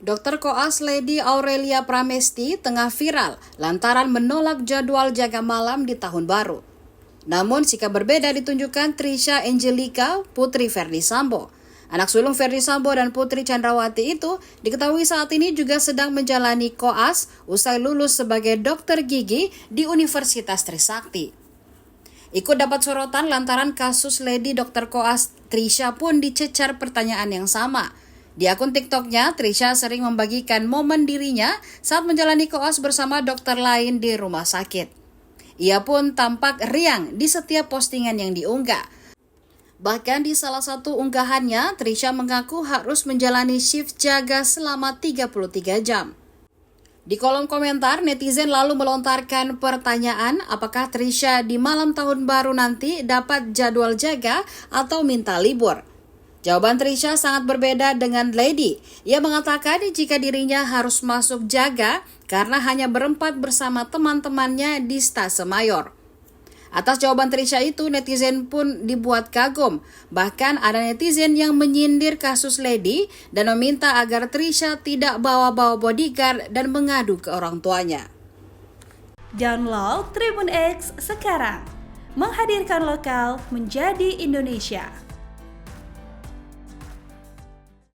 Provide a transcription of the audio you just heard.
Dr. Koas Lady Aurelia Pramesti tengah viral lantaran menolak jadwal jaga malam di tahun baru. Namun sikap berbeda ditunjukkan Trisha Angelica, putri Ferdy Sambo. Anak sulung Ferdy Sambo dan Putri Chandrawati itu diketahui saat ini juga sedang menjalani koas usai lulus sebagai dokter gigi di Universitas Trisakti. Ikut dapat sorotan lantaran kasus Lady Dr. Koas, Trisha pun dicecar pertanyaan yang sama. Di akun TikToknya, Trisha sering membagikan momen dirinya saat menjalani koas bersama dokter lain di rumah sakit. Ia pun tampak riang di setiap postingan yang diunggah. Bahkan di salah satu unggahannya, Trisha mengaku harus menjalani shift jaga selama 33 jam. Di kolom komentar, netizen lalu melontarkan pertanyaan apakah Trisha di malam tahun baru nanti dapat jadwal jaga atau minta libur. Jawaban Trisha sangat berbeda dengan Lady. Ia mengatakan jika dirinya harus masuk jaga karena hanya berempat bersama teman-temannya di Stase Mayor. Atas jawaban Trisha itu, netizen pun dibuat kagum. Bahkan ada netizen yang menyindir kasus Lady dan meminta agar Trisha tidak bawa-bawa bodyguard dan mengadu ke orang tuanya. Download Tribun X sekarang, menghadirkan lokal menjadi Indonesia.